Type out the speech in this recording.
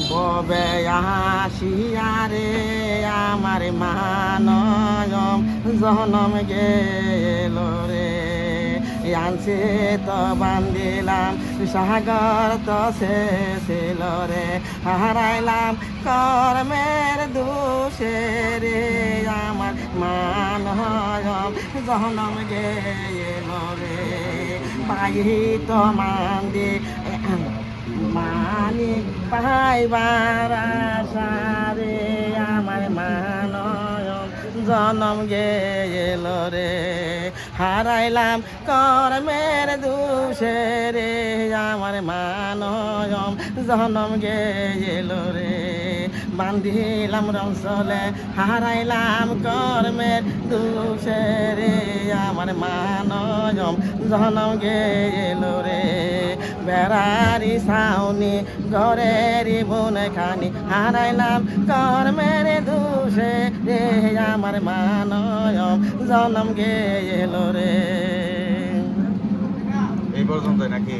ববে আসিয়া রে আমার মানয়ম জনম গেল রে আনছে তো বান্দিলাম সাগর তো শেষিল রে হারাইলাম কর্মের দোষে রে আমার মানয়ম জনম গেল রে পাই তো মান্দি মানিক পাইবার আশারে আমার মানয়ম জনম গেল রে হারাইলাম কর্মের দোষে রে আমার মানয়ম জনম গেল রে বান্ধিলাম রঞ্চলে হারাইলাম কর্মের দোষে রে আমার মানয়ম জনম গেল রে বেড়ারি সাউনি ঘরেরি বনে খানি হারাইলাম কর্মের দোষে রে আমার মানয়ম জনম গেল রে এই পর্যন্ত নাকি?